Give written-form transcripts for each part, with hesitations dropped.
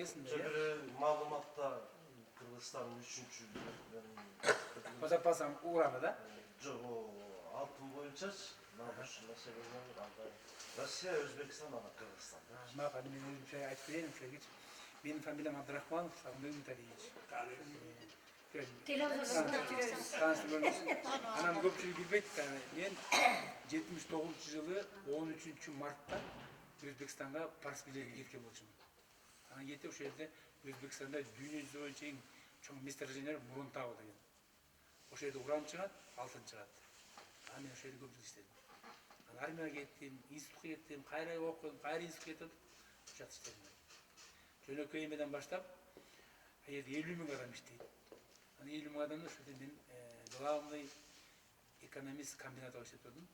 келсин. Бир маалыматта Кыргызстандын 3-чү Козапасам ураны да. Жок, алтын боюнчачы, ушул маселелер андай. Россия, Өзбекстан, ана Кыргызстан. Мага мен өзүмчө айтып берейин силерге. Менин фамилиям Абдрахманов, Сагынбек Муталиевич. Анан көпчүлүк билбейт. Мен 79-жылы 13-мартта Өзбекстанга парс билерге кеткен болчумун. Анан кетип ошол жерде Өзбекстанда дүйнө жүзү боюнча эң чоң месторождение Мурун тагы деген. Ошол жерде уран чыгат, алтын чыгат. Анан мен ошол жерде көп жыл иштедим. Анан армияга кеттим, институтка кеттим, кайра окудум, кайра институтка кетип ошол жакта иштедим. Жөнөкөй эмеден баштап, ал жерде 50 000 адам иштейт. Анан 50 000 адамды ошол жерде мен главный экономист комбинатта иштеп турдум.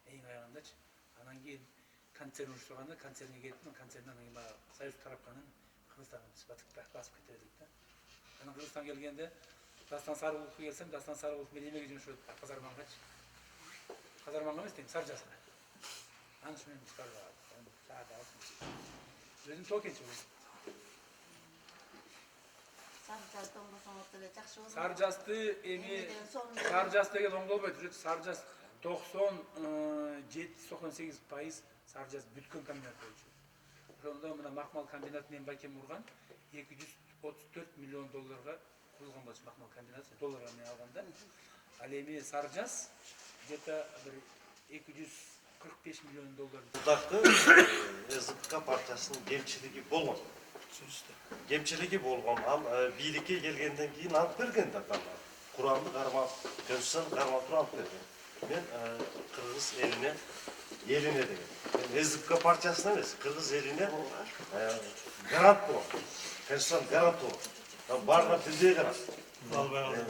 Эң аягындачы. Анан кийин концерн уюштурганда концернге кеттим. Концернден анан кийин Союз тарапканын Кыргызстанга басып кетирдик да. Анан Кыргызстанга келгенде Дастан Сарыбуловго келсем, Дастан Сарыбулов мен эмеге жөнөшөт Казармангачы. Казарманга эмес дейм, Саржаска. Анан ушу менен башкарып алат. Өзүм токенчи болдум. Саржасты эми Саржас деген оңдолбойт. Саржас 97-98% Саржас бүткөн комбинат болчу. Ошондо мына Макмал комбинат менен Бакем урган 234 миллион долларга курулган болчу Макмал комбинат, долларга менен алганда. Ал эми Саржас где-то бир 245 миллион доллар. Будакы СДК партиясынын кемчилиги болгон. Кемчилиги болгон. Ал бийликке келгенден кийин алып берген да Куранды кармап, Конституцияны кармап туруп алып берген. Мен Кыргыз элине деген. Мен СДК партиясына эмес, Кыргыз элине гарант болом. Конституцияны гарант болом. Баарына бирдей гарант.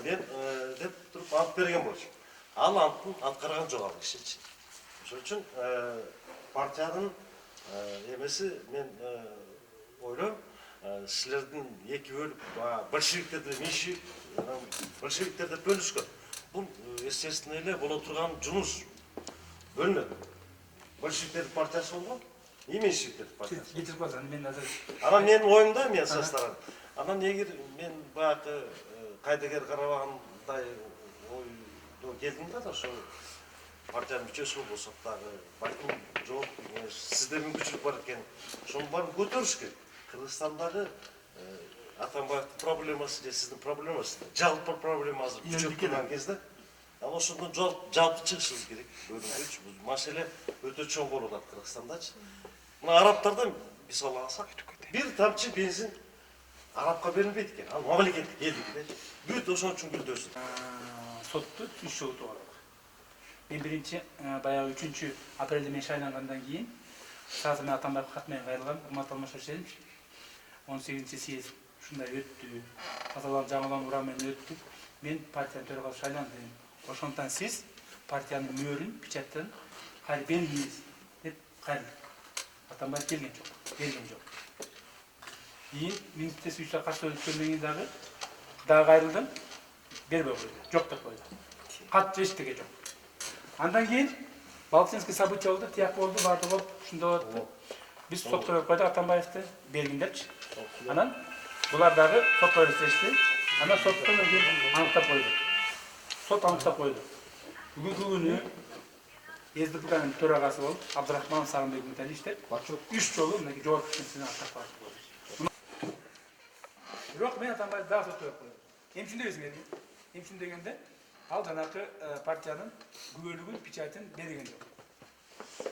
Мен деп туруп алып берген болчу. Ал антын аткарган жок ал кишичи. Ошон үчүн партиянын эмеси мен ойлойм, силердин эки бөлүп большевиктерди меньшевик, большевиктер деп бөлүшкөн. Бул естественно эле боло турган жумуш бөлүнөт. Большевиктердин партиясы болгон, и меньшевиктердин партиясы. Жетип калсаң мен азыр. Анан менин оюмда мен састаган. Анан эгер мен баягы кайдыгер карабагандай ойдо келдим да ошол партиянын мүчөсү болсок дагы балким жок, сизде мүмкүнчүлүк бар экен. Ошонун баарын көтөрүш керек. Кыргызстандагы Атамбаевдин проблемасы же сиздин проблемасы, жалпы проблема азыр күчөп турган кезде, ал ошондон жалпы чыгышыбыз керек. Бул маселе өтө чоң болуп атат Кыргызстандачы. Мына арабтардан мисал алсак, бир тамчы бензин арабка берилбейт экен. Ал мамлекеттик элдики. Бүт ошон үчүн гүлдөсүн. Сотто 3 жолу тууралык. Мен биринчи баягы 3-апрелде мен шайлангандан кийин сразу мен Атамбаевге кат менен кайрылгам. Урматтуу Алмаз Шаршенович, 18-съезд ушундай өттү. Тазаланып жаңылан уран менен өттүк. Мен партиянын төрагасы шайландым. Ошондон сиз партиянын мөөрүн печаттан кайра бериңиз деп кайрылдык. Атамбаев келген жок, берген жок. Кийин министр сүйүшө каршы өткөндөн кийин дагы кайрылдым. Бербей койду. Жок деп койду. Кат эчтеге жок. Андан кийин Балтинский события болду, тияк болду, барды болуп, ушундай болду. Биз сотко берип койдук, Атамбаевди бергиндерчи. Анан булар дагы сотко беришти. Анан соттон кийин аныктап койду. Сот аныктап койду. Бүгүнкү күнү СДКнын төрагасы болуп Абдрахманов Сагынбек Муталиевич деп 3 жолу мынакей жогорку кеңештерден аттап барды. Бирок мен Атамбаевди дагы сотко берип койдум. Эмче дебесиңер? Эмче дегенде ал жанакы партиянын күбөлүгүн печатын берген жок.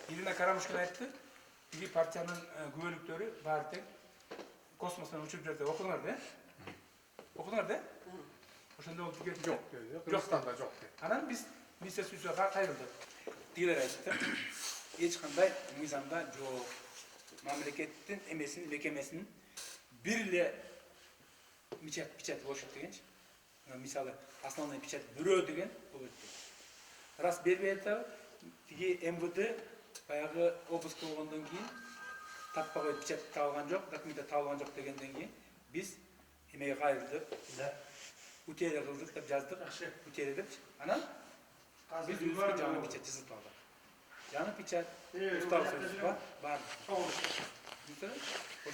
Ирина Карамушкина айтты, биги партиянын күбөлүктөрү баары тең космостон учуп жүрдү. Окудуңар да? Окудуңар да? Ошондой болуп кетти. Жок, Кыргызстанда жок. Анан биз министрликке кайрылдык. Тигилер айтты, эч кандай мыйзамда жок. Мамлекеттин эмесин, мекемесинин бир эле печат болушат дегенчи. Мисалы, основной печать бирөө деген болот. Раз бербей атабы, тиги МВД баягы обыск болгондон кийин таппагай печат табылган жок, документ табылган жок дегенден кийин биз эмеге кайрылдык. Утеря кылдык деп жаздык. Утеря депчи. Анан биз өзүбүзгө жаңы печать жасатып алдык. Жаңы печать, устав сөз бар. Ошон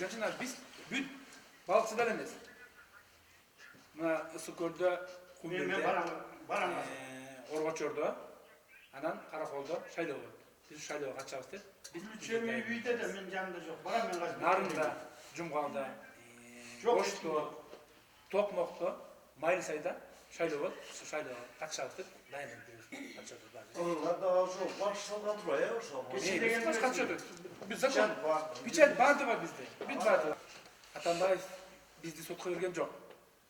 үчүн биз бүт Балықчыдар емес. Мына Ысыкөлдө, Кумбелде, Оргочордо, анан Караколдо шайлоо болот. Биз шайлоого катышабыз деп. Üçemi үйде де мен жанымда жоқ. Барам мен қазір. Нарында, Жумгалда, Ошто, Токмокто, Майлысайда шайлоо болот. Ошо шайлоого катышабыз деп дайындап жүрөбүз. Катышабыз баары. Onlar da ошо башчылыкка тура ya ошо. Biz катышабыз. Биз закон. Печать барды бар бизде. Бүт барды. Атамбаев бизди сотко берген жок.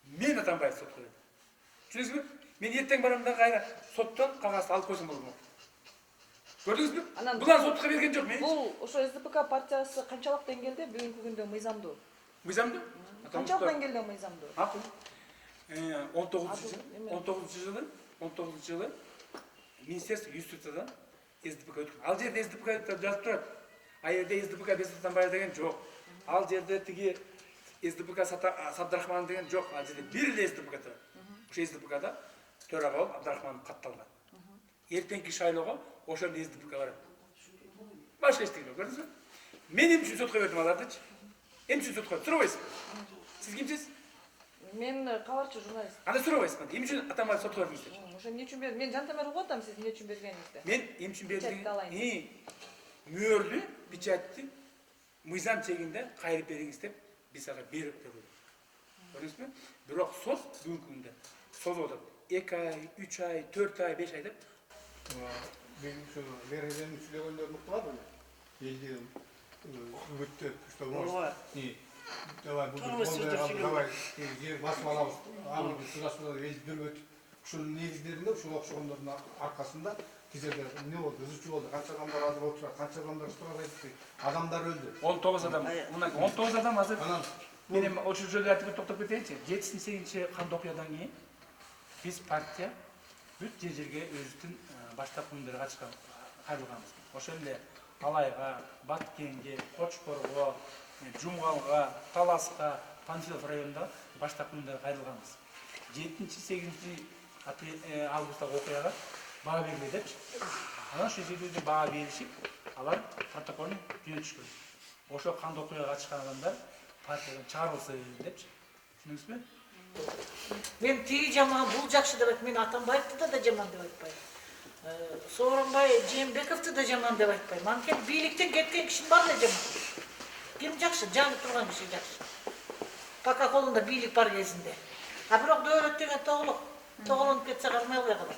Мен Атамбаев сотко бердим. Түшүнүңүзбү? Мен эртең барамда кайра соттон кагазды алып койсом болот. Көрдүңүзбү? Булар сотко берген жок мен. Бул ошо СДПК партиясы канчалык деңгээлде бүгүнкү күндө мыйзамдуу? Мыйзамдуу? Канчалык деңгээлде мыйзамдуу? Акыл. 19-жылы Министерство юстициядан СДПК өткөн. Ал жерде СДПК жазып турат. А жерде СДПК Бесит Атамбаев деген жок. Ал жерде тиги СДПК Сабдрахман деген жок. Ал жерде бир эле СДПК турат. Ошо СДПКда төрага болуп Абдрахман катталган. Эртеңки шайлоого ошол СДПК барат. Башка эчтеке жок, көрдүңүзбү? Мен эмне үчүн сотко бердим алардычы? Эмне үчүн сотко? Сурабайсызбы? Сиз кимсиз? Мен кабарчы журналист. Анда сурабайсызбы? Эмне үчүн Атамбаев сотко бердиңиздер? Ошо эмне үчүн бердим? Мен жантамер угуп атам сиз эмне үчүн бергениңизди. Мен эмне үчүн Печатты бердим? алайын. Мөөрдү, печатты мыйзам чегинде кайрып бериңиз деп биз ага берип бердик. Көрдүңүзбү? Бирок сот бүгүнкү күндө созуп атат. 2 ай, 3 ай, 4 ай, 5 ай деп. Мен ошо берген сүйлөгөндөрүн уктуп атам. Элди үгүттө Ооба. давай давай жер басып алабыз. Аны сурашып элди дүрбөт. Ушунун негиздеринде ушул окшогондордун аркасында кизерде эмне болду? Ызычуу болду. Канча адамдар азыр отурат, канча адамдар штраф айтты. Адамдар өлдү. 19 адам. Мына 19 адам азыр. Мен эми ошол жолу айтып токтоп кетейинчи. 7-8 кандуу окуядан кийин биз партия бүт жерге өзүбүздүн баштапкы күндөрү катышкан кайрылганбыз. Ошол эле Алайга, Баткенге, Кочкорго, Жумгалга, Таласка, Панфилов районунда баштапкы күндөрү кайрылганбыз. 7-8 августтагы окуяга баа бергиле депчи. Анан ошол жерде баа беришип, алар протоколун жөнөтүшкөн. Ошо кандуу окуяга катышкан адамдар партиядан чыгарылсын депчи. Түшүндүңүзбү? Мен тиги жаман, бул жакшы деп айтпайм. Мен Атамбаевди да жаман деп айтпайм. Сооронбай Жээнбековду да жаман деп айтпайм. Анткени бийликтен кеткен кишинин баары да жаман. Ким жакшы? Жаны турган киши жакшы. Пока колунда бийлик бар кезинде. А бирок дөөлөт деген тоголок. Тоголонуп кетсе кармай албай калат.